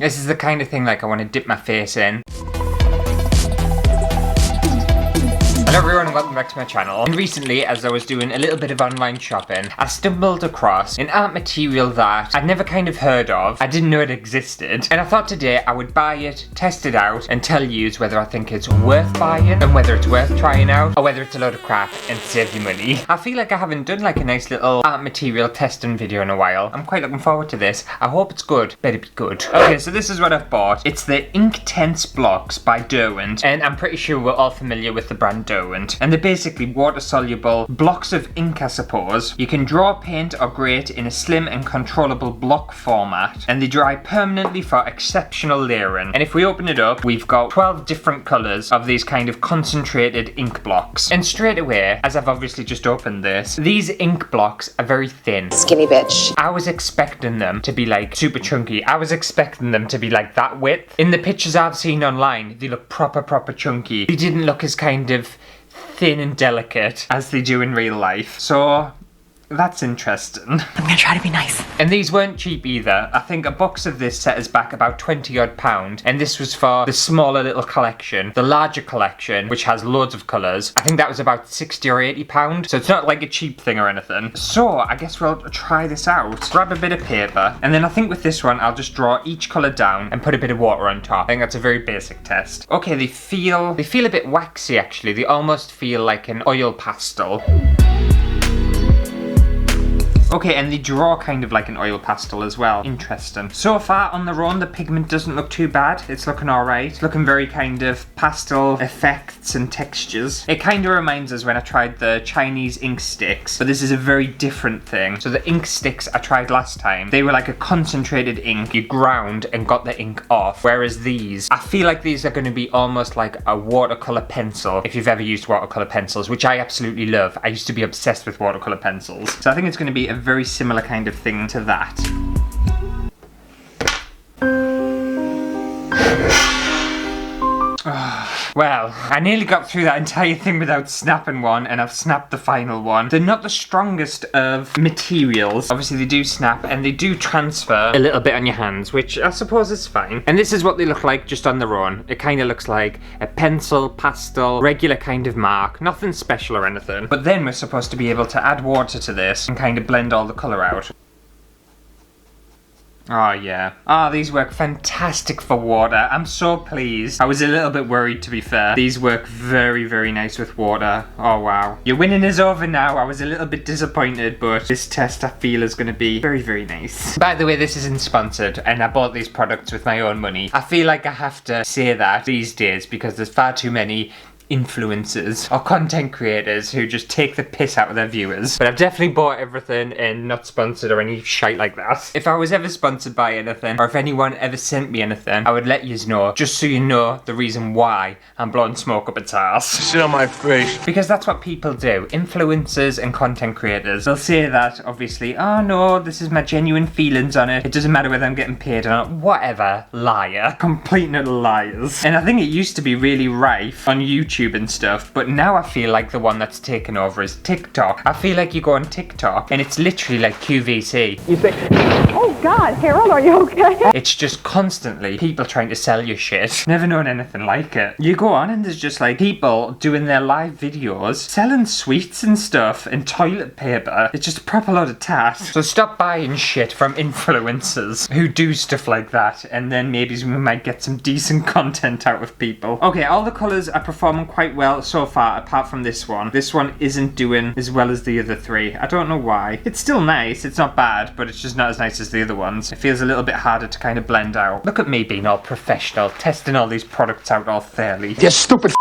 This is the kind of thing like I want to dip my face in. Hello everyone and welcome back to my channel. And recently, as I was doing a little bit of online shopping, I stumbled across an art material that I'd never kind of heard of. I didn't know it existed. And I thought today I would buy it, test it out, and tell you whether I think it's worth buying, and whether it's worth trying out, or whether it's a load of crap and save you money. I feel like I haven't done like a nice little art material testing video in a while. I'm quite looking forward to this. I hope it's good. Better be good. Okay, so this is what I've bought. It's the Inktense Blocks by Derwent, and I'm pretty sure we're all familiar with the brand Derwent. And they're basically water-soluble blocks of ink, I suppose. You can draw, paint, or grate in a slim and controllable block format, and they dry permanently for exceptional layering. And if we open it up, we've got 12 different colours of these kind of concentrated ink blocks. And straight away, as I've obviously just opened this, these ink blocks are very thin. Skinny bitch. I was expecting them to be like super chunky. I was expecting them to be like that width. In the pictures I've seen online, they look proper chunky. They didn't look as kind of thin and delicate as they do in real life. So that's interesting. I'm gonna try to be nice. And these weren't cheap either. I think a box of this set us back about £20 odd, and this was for the smaller little collection. The larger collection, which has loads of colours, I think that was about £60 or £80, so it's not like a cheap thing or anything. So I guess we'll try this out. Grab a bit of paper, and then I think with this one I'll just draw each colour down and put a bit of water on top. I think that's a very basic test. Okay, they feel a bit waxy actually. They almost feel like an oil pastel. Okay, and they draw kind of like an oil pastel as well. Interesting. So far on their own, the pigment doesn't look too bad. It's looking alright. Looking very kind of pastel effects and textures. It kind of reminds us when I tried the Chinese ink sticks, but this is a very different thing. So the ink sticks I tried last time, they were like a concentrated ink. You ground and got the ink off. Whereas these, I feel like these are going to be almost like a watercolour pencil, if you've ever used watercolour pencils, which I absolutely love. I used to be obsessed with watercolour pencils. So I think it's going to be a very similar kind of thing to that. Well, I nearly got through that entire thing without snapping one, and I've snapped the final one. They're not the strongest of materials. Obviously they do snap and they do transfer a little bit on your hands, which I suppose is fine. And this is what they look like just on their own. It kind of looks like a pencil, pastel, regular kind of mark. Nothing special or anything. But then we're supposed to be able to add water to this and kind of blend all the colour out. Oh yeah. Oh, these work fantastic for water. I'm so pleased. I was a little bit worried, to be fair. These work very nice with water. Oh wow. Your winning is over now. I was a little bit disappointed, but this test I feel is going to be very nice. By the way, this isn't sponsored, and I bought these products with my own money. I feel like I have to say that these days because there's far too many influencers or content creators who just take the piss out of their viewers. But I've definitely bought everything and not sponsored or any shite like that. If I was ever sponsored by anything, or if anyone ever sent me anything, I would let yous know, just so you know the reason why I'm blowing smoke up its arse. Sit on my face. Because that's what people do. Influencers and content creators, they'll say that, obviously, oh no, this is my genuine feelings on it. It doesn't matter whether I'm getting paid or not. Whatever. Liar. Complete and utter liars. And I think it used to be really rife on YouTube and stuff, but now I feel like the one that's taken over is TikTok. I feel like you go on TikTok and it's literally like QVC. You think, oh God, Harold, are you okay? It's just constantly people trying to sell you shit. Never known anything like it. You go on and there's just like people doing their live videos, selling sweets and stuff and toilet paper. It's just a proper load of tat. So stop buying shit from influencers who do stuff like that, and then maybe we might get some decent content out of people. Okay, all the colours are performing quite well so far, apart from this one. This one isn't doing as well as the other three. I don't know why. It's still nice, it's not bad, but it's just not as nice as the other ones. It feels a little bit harder to kind of blend out. Look at me being all professional, testing all these products out all fairly. You stupid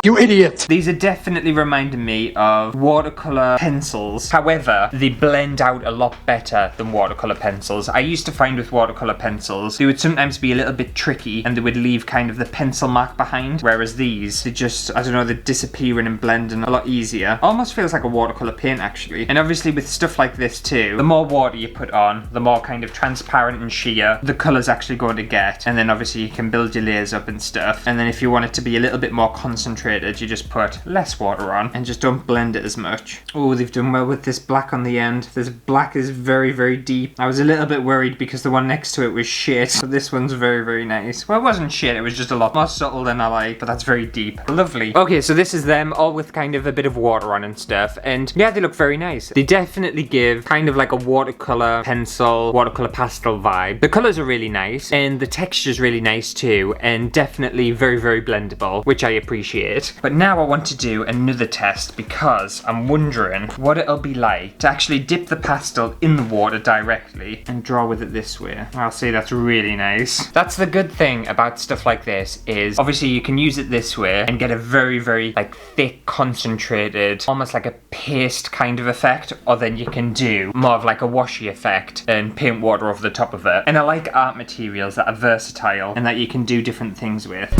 you idiot! These are definitely reminding me of watercolour pencils. However, they blend out a lot better than watercolour pencils. I used to find with watercolour pencils, they would sometimes be a little bit tricky and they would leave kind of the pencil mark behind. Whereas these, they just, I don't know, they're disappearing and blending a lot easier. Almost feels like a watercolour paint actually. And obviously with stuff like this too, the more water you put on, the more kind of transparent and sheer the colour's actually going to get. And then obviously you can build your layers up and stuff. And then if you want it to be a little bit more concentrated concentrated, you just put less water on and just don't blend it as much. Oh, they've done well with this black on the end. This black is very, very deep. I was a little bit worried because the one next to it was shit, but this one's very, very nice. Well, it wasn't shit, it was just a lot more subtle than I like, but that's very deep. Lovely. Okay, so this is them all with kind of a bit of water on and stuff, and yeah, they look very nice. They definitely give kind of like a watercolor pencil, watercolor pastel vibe. The colors are really nice, and the texture's really nice too, and definitely very, very blendable, which I appreciate. But now I want to do another test because I'm wondering what it'll be like to actually dip the pastel in the water directly and draw with it this way. I'll say that's really nice. That's the good thing about stuff like this is obviously you can use it this way and get a very, very like thick, concentrated, almost like a paste kind of effect, or then you can do more of like a washy effect and paint water over the top of it. And I like art materials that are versatile and that you can do different things with.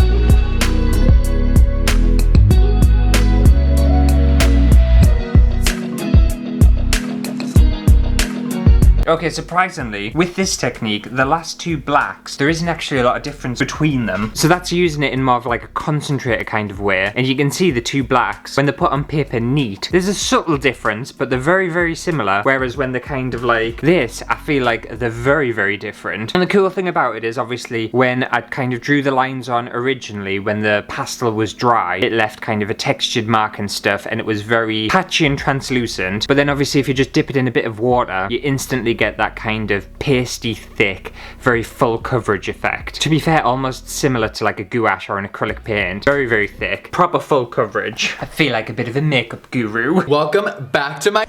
Okay, surprisingly, with this technique, the last two blacks, there isn't actually a lot of difference between them. So that's using it in more of like a concentrated kind of way. And you can see the two blacks, when they're put on paper neat, there's a subtle difference, but they're very, very similar. Whereas when they're kind of like this, I feel like they're very, very different. And the cool thing about it is obviously when I kind of drew the lines on originally, when the pastel was dry, it left kind of a textured mark and stuff, and it was very patchy and translucent. But then obviously if you just dip it in a bit of water, you instantly get that kind of pasty, thick, very full coverage effect. To be fair, almost similar to like a gouache or an acrylic paint. Very, very thick. Proper full coverage. I feel like a bit of a makeup guru. Welcome back to my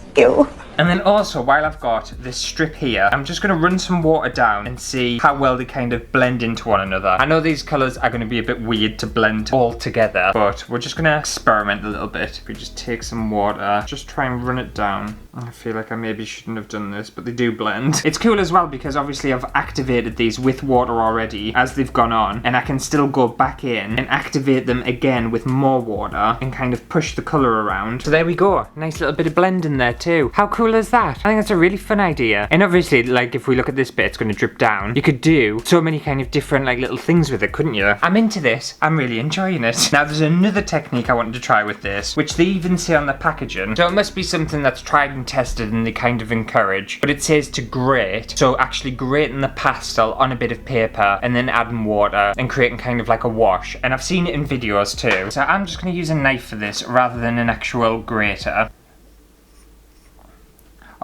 And then also, while I've got this strip here, I'm just going to run some water down and see how well they kind of blend into one another. I know these colours are going to be a bit weird to blend all together, but we're just going to experiment a little bit. If we just take some water, just try and run it down. I feel like I maybe shouldn't have done this, but they do blend. It's cool as well because obviously I've activated these with water already as they've gone on, and I can still go back in and activate them again with more water and kind of push the colour around. So there we go. Nice little bit of blend in there too. How cool is that? I think that's a really fun idea. And obviously, like if we look at this bit, it's going to drip down. You could do so many kind of different like little things with it, couldn't you? I'm into this. I'm really enjoying it. Now there's another technique I wanted to try with this, which they even say on the packaging. So it must be something that's tried and tested and they kind of encourage. But it says to grate. So actually grating the pastel on a bit of paper and then adding water and creating kind of like a wash. And I've seen it in videos too. So I'm just going to use a knife for this rather than an actual grater.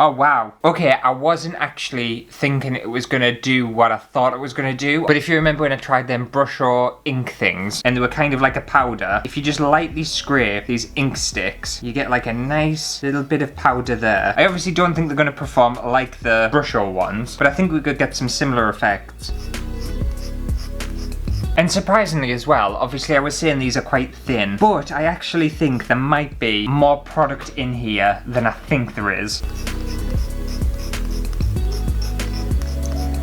Oh wow. Okay, I wasn't actually thinking it was gonna do what I thought it was gonna do. But if you remember when I tried them brush or ink things, and they were kind of like a powder, if you just lightly scrape these ink sticks, you get like a nice little bit of powder there. I obviously don't think they're gonna perform like the brush or ones, but I think we could get some similar effects. And surprisingly as well, obviously I was saying these are quite thin, but I actually think there might be more product in here than I think there is.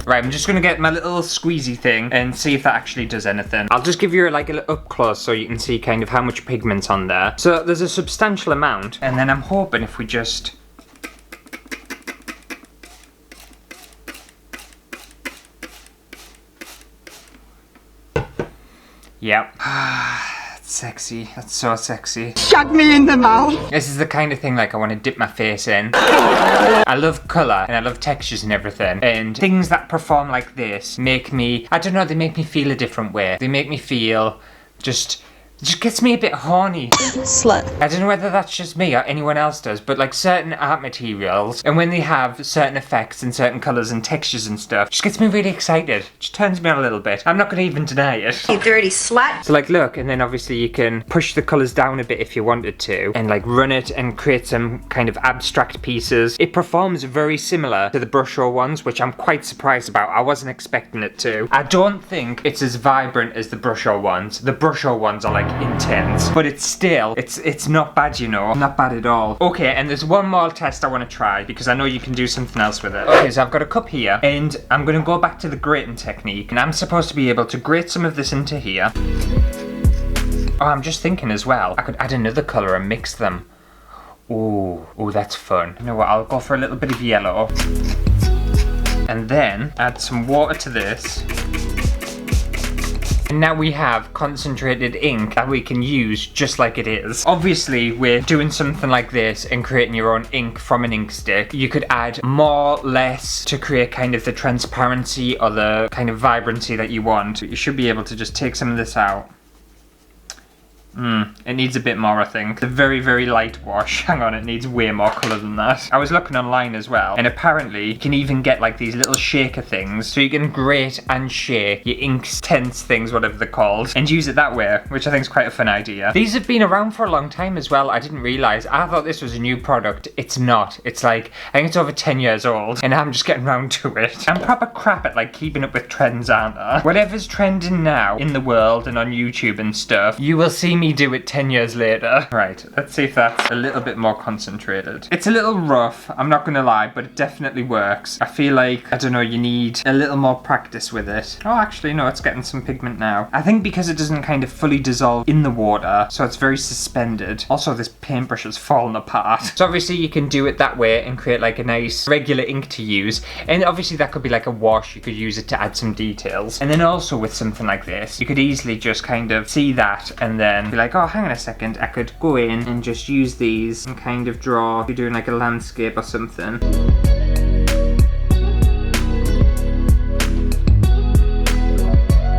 Right, I'm just gonna get my little squeezy thing and see if that actually does anything. I'll just give you like a little up close so you can see kind of how much pigment's on there. So there's a substantial amount, and then I'm hoping if we just... Yep. That's sexy. That's so sexy. Shut me in the mouth. This is the kind of thing like I want to dip my face in. I love colour and I love textures and everything. And things that perform like this make me, I don't know, they make me feel a different way. They make me feel just gets me a bit horny. Slut. I don't know whether that's just me or anyone else does, but like certain art materials, and when they have certain effects and certain colours and textures and stuff, just gets me really excited. Just turns me on a little bit. I'm not going to even deny it. You dirty slut. So like look, and then obviously you can push the colours down a bit if you wanted to, and like run it and create some kind of abstract pieces. It performs very similar to the brush or ones, which I'm quite surprised about. I wasn't expecting it to. I don't think it's as vibrant as the brush or ones. The brush or ones are like intense, but it's still, it's not bad, you know, not bad at all. Okay, and there's one more test I want to try because I know you can do something else with it. Okay, so I've got a cup here and I'm going to go back to the grating technique, and I'm supposed to be able to grate some of this into here. Oh, I'm just thinking as well, I could add another colour and mix them. Ooh, that's fun. You know what, I'll go for a little bit of yellow and then add some water to this. And now we have concentrated ink that we can use just like it is. Obviously, with doing something like this and creating your own ink from an ink stick, you could add more, less to create kind of the transparency or the kind of vibrancy that you want. You should be able to just take some of this out. It needs a bit more, I think. The very, very light wash. Hang on, it needs way more colour than that. I was looking online as well, and apparently you can even get like these little shaker things, so you can grate and shake your Inktense things, whatever they're called, and use it that way, which I think is quite a fun idea. These have been around for a long time as well. I didn't realise. I thought this was a new product. It's not. It's like, I think it's over 10 years old, and I'm just getting round to it. I'm proper crap at like keeping up with trends, aren't I? Whatever's trending now in the world and on YouTube and stuff, you will see me do it 10 years later. Right, let's see if that's a little bit more concentrated. It's a little rough, I'm not gonna lie, but it definitely works. I feel like, I don't know, you need a little more practice with it. Oh, actually, no, it's getting some pigment now. I think because it doesn't kind of fully dissolve in the water, so it's very suspended. Also, this paintbrush has fallen apart. So obviously you can do it that way and create like a nice regular ink to use. And obviously that could be like a wash, you could use it to add some details. And then also with something like this, you could easily just kind of see that and then be like, oh, hang on a second, I could go in and just use these and kind of draw, if you're doing like a landscape or something.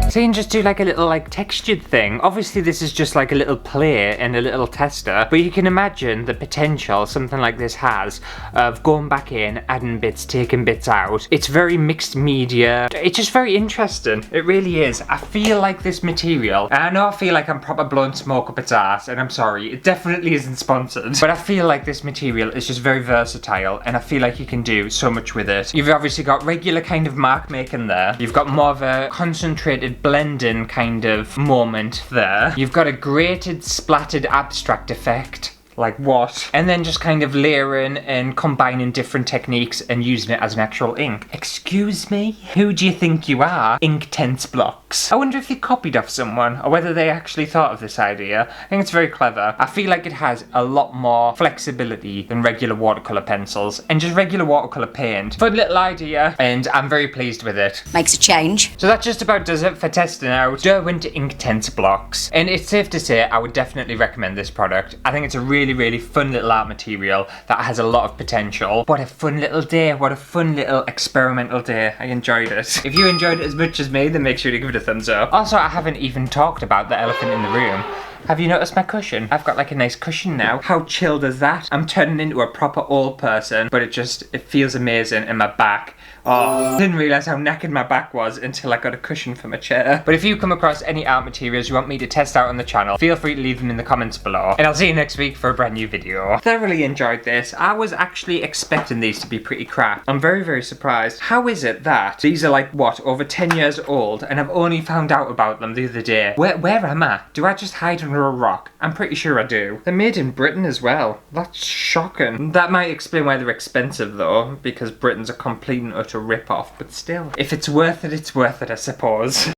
So you can just do like a little like textured thing. Obviously this is just like a little play and a little tester, but you can imagine the potential something like this has of going back in, adding bits, taking bits out. It's very mixed media. It's just very interesting. It really is. I feel like this material, and I know I feel like I'm proper blowing smoke up its ass, and I'm sorry, it definitely isn't sponsored, but I feel like this material is just very versatile, and I feel like you can do so much with it. You've obviously got regular kind of mark making there. You've got more of a concentrated blending kind of moment there. You've got a grated splattered abstract effect. Like what? And then just kind of layering and combining different techniques and using it as an actual ink. Excuse me? Who do you think you are? Inktense Blocks. I wonder if they copied off someone or whether they actually thought of this idea. I think it's very clever. I feel like it has a lot more flexibility than regular watercolour pencils and just regular watercolour paint. Fun little idea, and I'm very pleased with it. Makes a change. So that just about does it for testing out Derwent Inktense Blocks. And it's safe to say I would definitely recommend this product. I think it's a really fun little art material that has a lot of potential. What a fun little day. What a fun little experimental day. I enjoyed it. If you enjoyed it as much as me, then make sure to give it a thumbs up. Also, I haven't even talked about the elephant in the room. Have you noticed my cushion? I've got like a nice cushion now. How chilled is that? I'm turning into a proper old person, but it feels amazing in my back. Oh, I didn't realise how knackered my back was until I got a cushion for my chair. But if you come across any art materials you want me to test out on the channel, feel free to leave them in the comments below. And I'll see you next week for a brand new video. Thoroughly enjoyed this. I was actually expecting these to be pretty crap. I'm very, very surprised. How is it that these are like, what, over 10 years old, and I've only found out about them the other day? Where am I? Do I just hide under a rock? I'm pretty sure I do. They're made in Britain as well. That's shocking. That might explain why they're expensive though, because Britain's a complete and utter rip-off, but still. If it's worth it, I suppose.